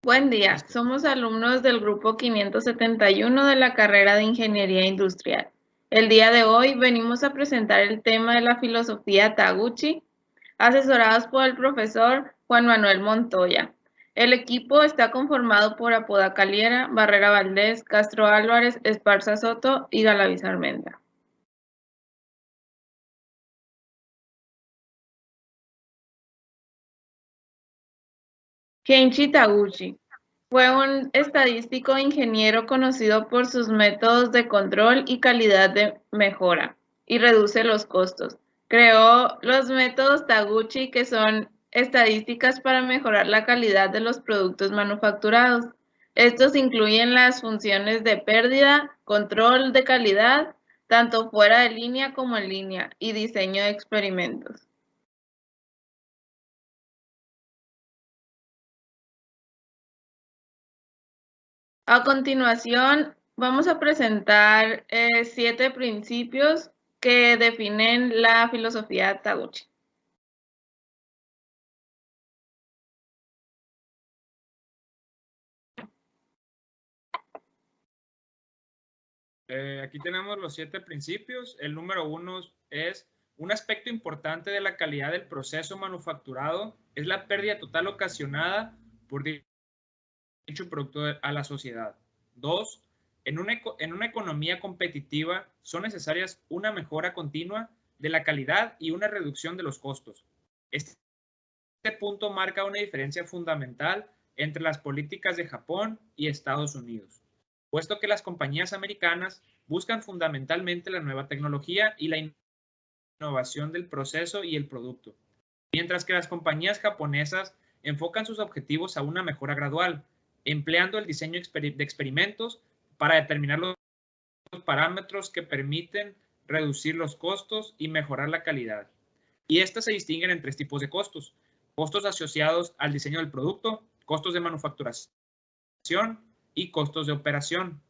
Buen día, somos alumnos del grupo 571 de la carrera de Ingeniería Industrial. El día de hoy venimos a presentar el tema de la filosofía Taguchi, asesorados por el profesor Juan Manuel Montoya. El equipo está conformado por Apodaca Liera, Barrera Valdés, Castro Álvarez, Esparza Soto y Galaviz Armenta. Kenichi Taguchi fue un estadístico e ingeniero conocido por sus métodos de control y calidad de mejora y reduce los costos. Creó los métodos Taguchi, que son estadísticas para mejorar la calidad de los productos manufacturados. Estos incluyen las funciones de pérdida, control de calidad, tanto fuera de línea como en línea, y diseño de experimentos. A continuación, vamos a presentar 7 principios que definen la filosofía Taguchi. Aquí tenemos los 7 principios. El número 1 es: un aspecto importante de la calidad del proceso manufacturado es la pérdida total ocasionada por dicho producto a la sociedad. 2. En una economía competitiva son necesarias una mejora continua de la calidad y una reducción de los costos. Este punto marca una diferencia fundamental entre las políticas de Japón y Estados Unidos, puesto que las compañías americanas buscan fundamentalmente la nueva tecnología y la innovación del proceso y el producto, mientras que las compañías japonesas enfocan sus objetivos a una mejora gradual, empleando el diseño de experimentos para determinar los parámetros que permiten reducir los costos y mejorar la calidad. Y estas se distinguen en 3 tipos de costos: costos asociados al diseño del producto, costos de manufacturación y costos de operación.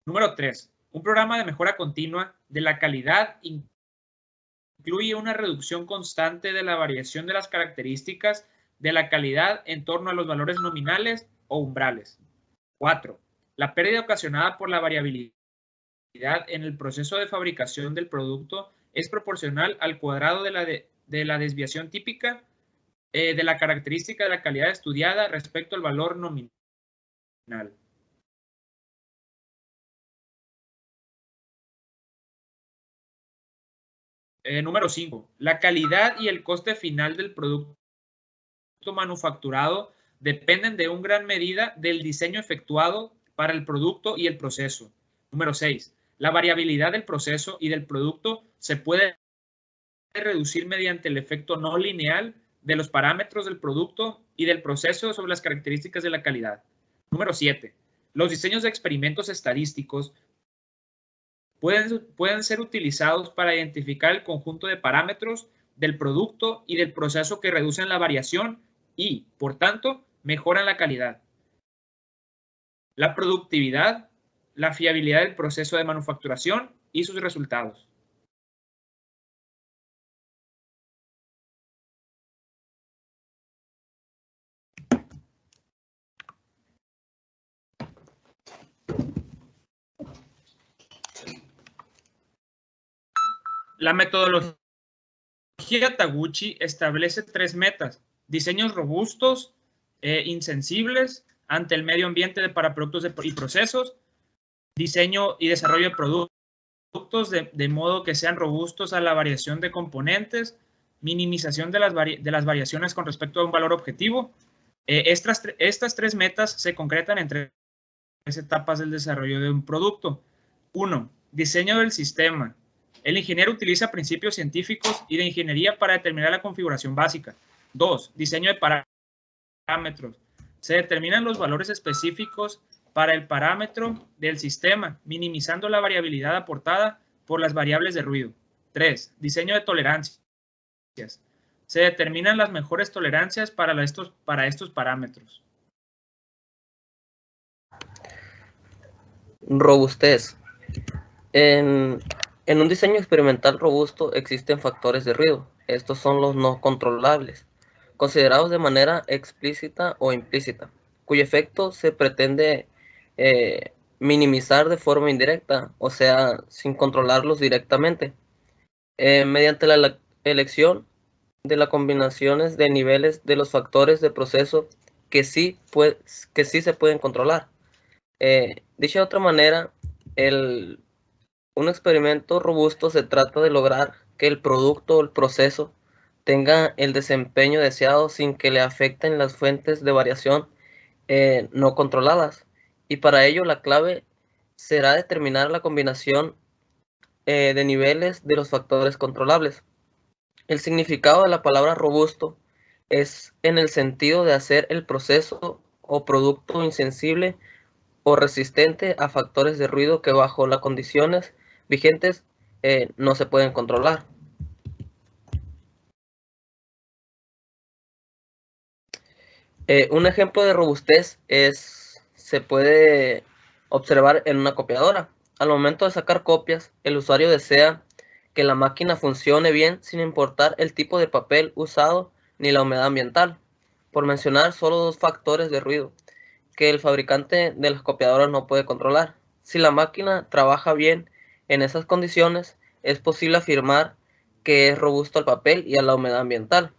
Número 3. Un programa de mejora continua de la calidad incluye una reducción constante de la variación de las características de la calidad en torno a los valores nominales o umbrales. 4. La pérdida ocasionada por la variabilidad en el proceso de fabricación del producto es proporcional al cuadrado de la desviación típica de la característica de la calidad estudiada respecto al valor nominal. Número 5. La calidad y el coste final del producto manufacturado dependen de una gran medida del diseño efectuado para el producto y el proceso. Número 6. La variabilidad del proceso y del producto se puede reducir mediante el efecto no lineal de los parámetros del producto y del proceso sobre las características de la calidad. Número 7. Los diseños de experimentos estadísticos pueden ser utilizados para identificar el conjunto de parámetros del producto y del proceso que reducen la variación y, por tanto, mejoran la calidad, la productividad, la fiabilidad del proceso de manufacturación y sus resultados. La metodología Taguchi establece 3 metas: diseños robustos, insensibles ante el medio ambiente para productos y procesos, diseño y desarrollo de productos de modo que sean robustos a la variación de componentes, minimización de las variaciones con respecto a un valor objetivo. Estas 3 metas se concretan en 3 etapas del desarrollo de un producto. 1. Diseño del sistema. El ingeniero utiliza principios científicos y de ingeniería para determinar la configuración básica. 2. Diseño de parámetros. Se determinan los valores específicos para el parámetro del sistema, minimizando la variabilidad aportada por las variables de ruido. 3. Diseño de tolerancias. Se determinan las mejores tolerancias para estos parámetros. Robustez. En un diseño experimental robusto existen factores de ruido. Estos son los no controlables. considerados de manera explícita o implícita, cuyo efecto se pretende minimizar de forma indirecta, o sea, sin controlarlos directamente, mediante la elección de las combinaciones de niveles de los factores de proceso que sí se pueden controlar. Dicho de otra manera, un experimento robusto se trata de lograr que el producto o el proceso tenga el desempeño deseado sin que le afecten las fuentes de variación no controladas. Y para ello la clave será determinar la combinación de niveles de los factores controlables. El significado de la palabra robusto es en el sentido de hacer el proceso o producto insensible o resistente a factores de ruido que bajo las condiciones vigentes no se pueden controlar. Un ejemplo de robustez se puede observar en una copiadora. Al momento de sacar copias, el usuario desea que la máquina funcione bien sin importar el tipo de papel usado ni la humedad ambiental, por mencionar solo dos factores de ruido que el fabricante de las copiadoras no puede controlar. Si la máquina trabaja bien en esas condiciones, es posible afirmar que es robusto al papel y a la humedad ambiental.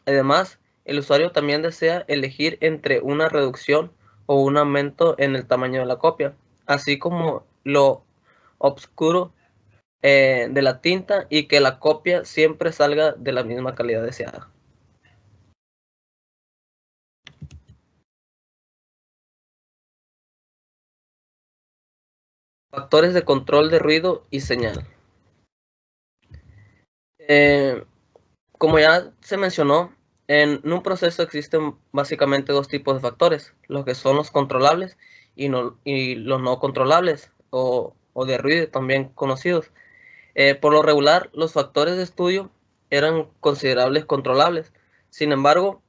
Además, el usuario también desea elegir entre una reducción o un aumento en el tamaño de la copia, así como lo oscuro de la tinta y que la copia siempre salga de la misma calidad deseada. Factores de control de ruido y señal. Como ya se mencionó, en un proceso existen básicamente dos tipos de factores, los que son los controlables y los no controlables, o de ruido también conocidos. Por lo regular, los factores de estudio eran considerables controlables. Sin embargo,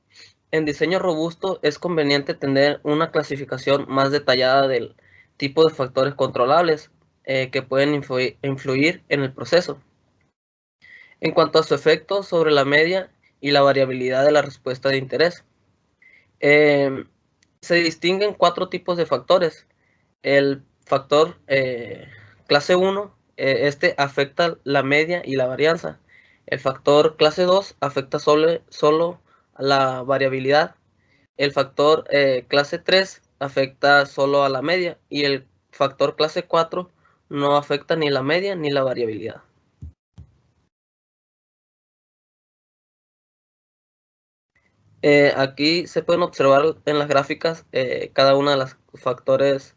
en diseño robusto es conveniente tener una clasificación más detallada del tipo de factores controlables que pueden influir en el proceso. En cuanto a su efecto sobre la media y la variabilidad de la respuesta de interés, se distinguen cuatro tipos de factores. El factor clase 1, este afecta la media y la varianza. El factor clase 2 afecta solo la variabilidad. El factor clase 3 afecta solo a la media y el factor clase 4 no afecta ni la media ni la variabilidad. Aquí se pueden observar en las gráficas cada uno de los factores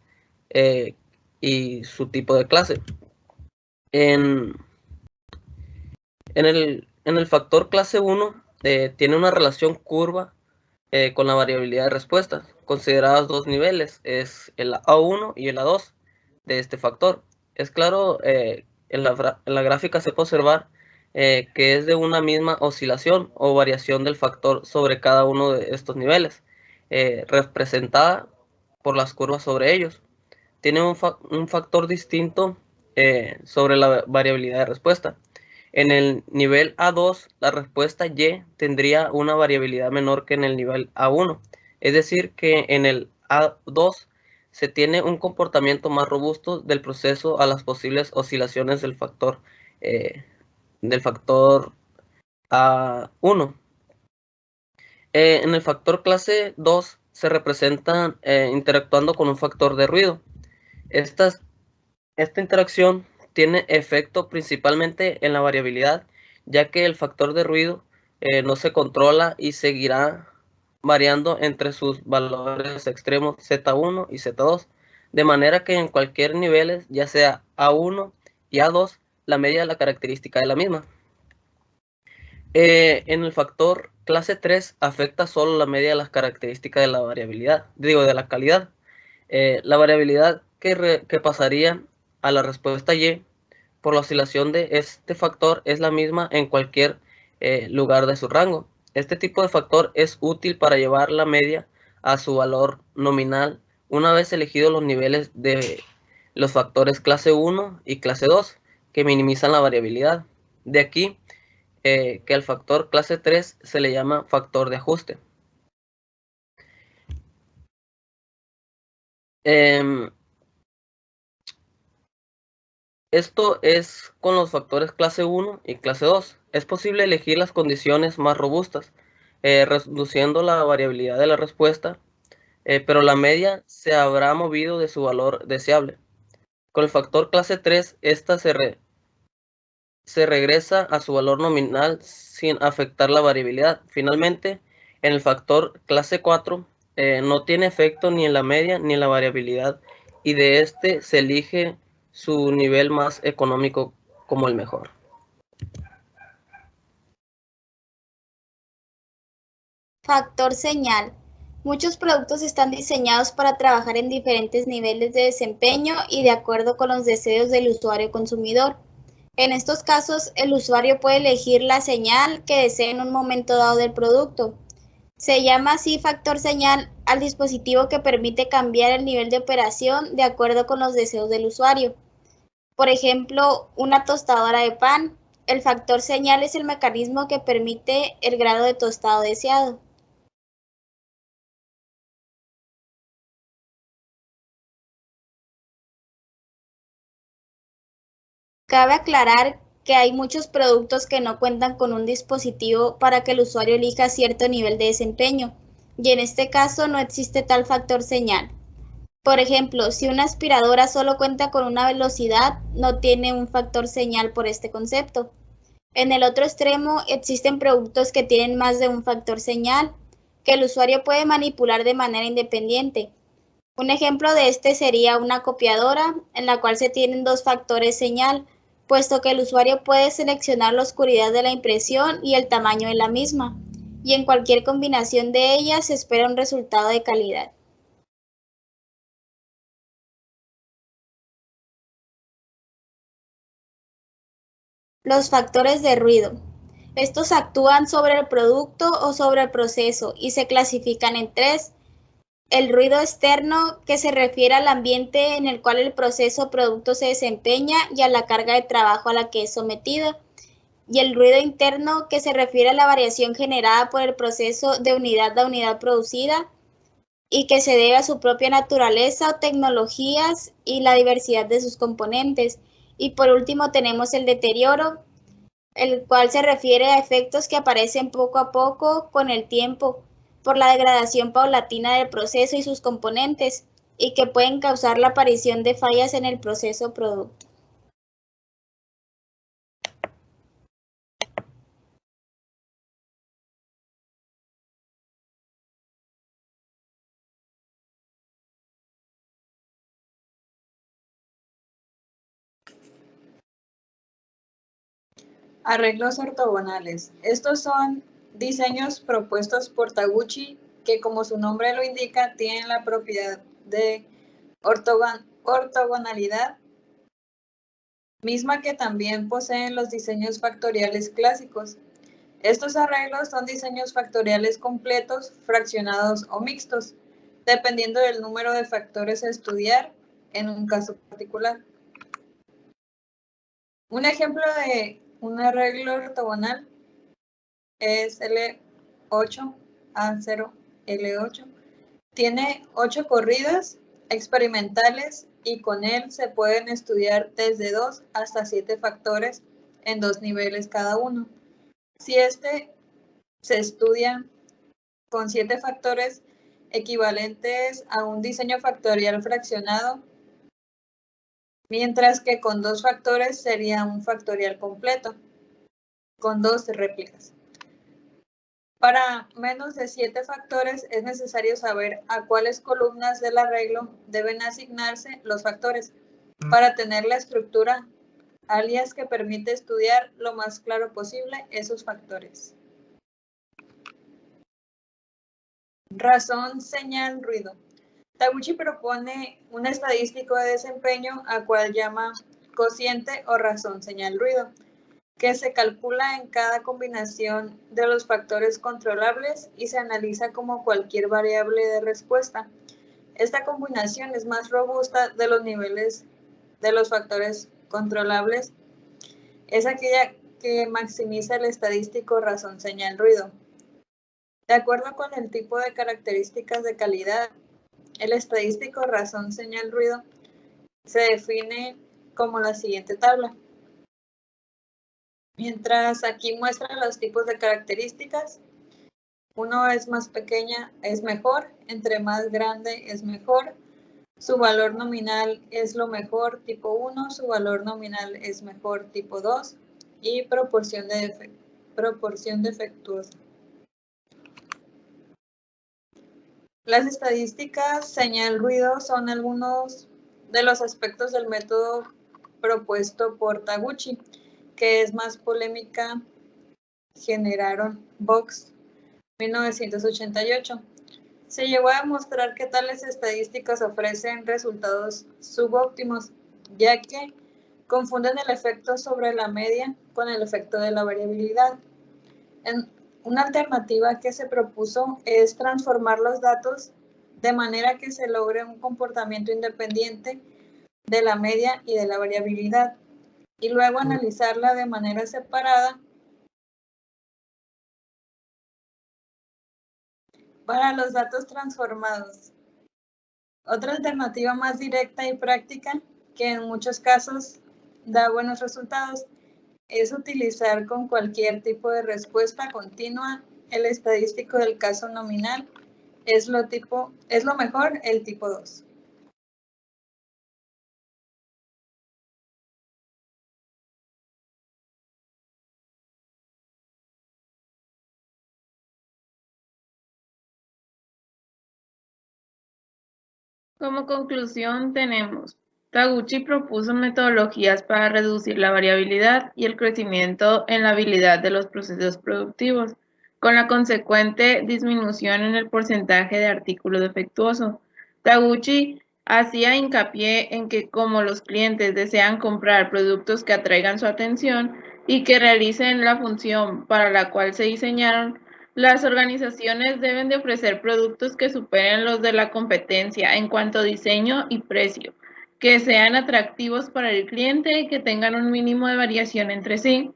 y su tipo de clase. En el factor clase 1 tiene una relación curva con la variabilidad de respuestas, consideradas dos niveles, es el A1 y el A2 de este factor. Es claro, en la gráfica se puede observar que es de una misma oscilación o variación del factor sobre cada uno de estos niveles, representada por las curvas sobre ellos. Tiene un factor distinto sobre la variabilidad de respuesta. En el nivel A2, la respuesta Y tendría una variabilidad menor que en el nivel A1. Es decir, que en el A2 se tiene un comportamiento más robusto del proceso a las posibles oscilaciones del factor A1. En el factor clase 2 se representan interactuando con un factor de ruido. Esta interacción tiene efecto principalmente en la variabilidad, ya que el factor de ruido no se controla y seguirá variando entre sus valores extremos Z1 y Z2, de manera que en cualquier nivel, ya sea A1 y A2, la media de la característica es la misma. En el factor clase 3 afecta solo la media de las características de la variabilidad, de la calidad. La variabilidad que pasaría a la respuesta Y por la oscilación de este factor es la misma en cualquier lugar de su rango. Este tipo de factor es útil para llevar la media a su valor nominal una vez elegidos los niveles de los factores clase 1 y clase 2 que minimizan la variabilidad. De aquí que al factor clase 3 se le llama factor de ajuste. Esto es con los factores clase 1 y clase 2. Es posible elegir las condiciones más robustas, reduciendo la variabilidad de la respuesta, pero la media se habrá movido de su valor deseable. Con el factor clase 3, esta se regresa a su valor nominal sin afectar la variabilidad. Finalmente, en el factor clase 4, no tiene efecto ni en la media ni en la variabilidad, y de este se elige su nivel más económico como el mejor. Factor señal. Muchos productos están diseñados para trabajar en diferentes niveles de desempeño y de acuerdo con los deseos del usuario consumidor. En estos casos, el usuario puede elegir la señal que desee en un momento dado del producto. Se llama así factor señal al dispositivo que permite cambiar el nivel de operación de acuerdo con los deseos del usuario. Por ejemplo, una tostadora de pan. El factor señal es el mecanismo que permite el grado de tostado deseado. Cabe aclarar que hay muchos productos que no cuentan con un dispositivo para que el usuario elija cierto nivel de desempeño, y en este caso no existe tal factor señal. Por ejemplo, si una aspiradora solo cuenta con una velocidad, no tiene un factor señal por este concepto. En el otro extremo, existen productos que tienen más de un factor señal, que el usuario puede manipular de manera independiente. Un ejemplo de este sería una copiadora, en la cual se tienen dos factores señal, puesto que el usuario puede seleccionar la oscuridad de la impresión y el tamaño de la misma, y en cualquier combinación de ellas se espera un resultado de calidad. Los factores de ruido. Estos actúan sobre el producto o sobre el proceso y se clasifican en tres. El ruido externo, que se refiere al ambiente en el cual el proceso o producto se desempeña y a la carga de trabajo a la que es sometido. Y el ruido interno, que se refiere a la variación generada por el proceso de unidad a unidad producida y que se debe a su propia naturaleza o tecnologías y la diversidad de sus componentes. Y por último tenemos el deterioro, el cual se refiere a efectos que aparecen poco a poco con el tiempo por la degradación paulatina del proceso y sus componentes, y que pueden causar la aparición de fallas en el proceso o producto. Arreglos ortogonales. Estos son diseños propuestos por Taguchi que, como su nombre lo indica, tienen la propiedad de ortogonalidad, misma que también poseen los diseños factoriales clásicos. Estos arreglos son diseños factoriales completos, fraccionados o mixtos, dependiendo del número de factores a estudiar en un caso particular. Un ejemplo de un arreglo ortogonal es L8A0L8. Tiene 8 corridas experimentales y con él se pueden estudiar desde 2 hasta 7 factores en 2 niveles cada uno. Si este se estudia con 7 factores equivalentes a un diseño factorial fraccionado, mientras que con 2 factores sería un factorial completo, con 2 réplicas. Para menos de 7 factores es necesario saber a cuáles columnas del arreglo deben asignarse los factores para tener la estructura alias que permite estudiar lo más claro posible esos factores. Razón, señal, ruido. Taguchi propone un estadístico de desempeño a cual llama cociente o razón, señal, ruido, que se calcula en cada combinación de los factores controlables y se analiza como cualquier variable de respuesta. Esta combinación es más robusta de los niveles de los factores controlables. Es aquella que maximiza el estadístico razón señal ruido. De acuerdo con el tipo de características de calidad, el estadístico razón señal ruido se define como la siguiente tabla. Mientras aquí muestra los tipos de características, uno es más pequeña, es mejor, entre más grande es mejor, su valor nominal es lo mejor tipo 1, su valor nominal es mejor tipo 2 y proporción defectuosa. Las estadísticas señal ruido son algunos de los aspectos del método propuesto por Taguchi, que es más polémica, generaron Box 1988. Se llegó a demostrar que tales estadísticas ofrecen resultados subóptimos, ya que confunden el efecto sobre la media con el efecto de la variabilidad. Una alternativa que se propuso es transformar los datos de manera que se logre un comportamiento independiente de la media y de la variabilidad, y luego analizarla de manera separada para los datos transformados. Otra alternativa más directa y práctica, que en muchos casos da buenos resultados, es utilizar con cualquier tipo de respuesta continua el estadístico del caso nominal. Es lo mejor, el tipo 2. Como conclusión tenemos, Taguchi propuso metodologías para reducir la variabilidad y el crecimiento en la habilidad de los procesos productivos, con la consecuente disminución en el porcentaje de artículo defectuoso. Taguchi hacía hincapié en que como los clientes desean comprar productos que atraigan su atención y que realicen la función para la cual se diseñaron, las organizaciones deben de ofrecer productos que superen los de la competencia en cuanto a diseño y precio, que sean atractivos para el cliente y que tengan un mínimo de variación entre sí,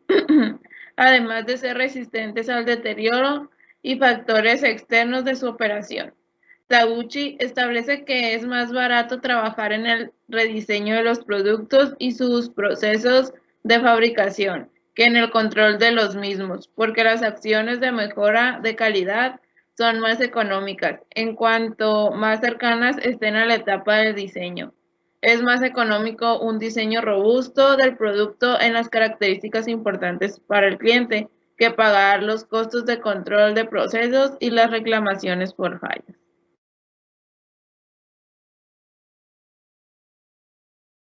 además de ser resistentes al deterioro y factores externos de su operación. Taguchi establece que es más barato trabajar en el rediseño de los productos y sus procesos de fabricación que en el control de los mismos, porque las acciones de mejora de calidad son más económicas en cuanto más cercanas estén a la etapa del diseño. Es más económico un diseño robusto del producto en las características importantes para el cliente que pagar los costos de control de procesos y las reclamaciones por fallas.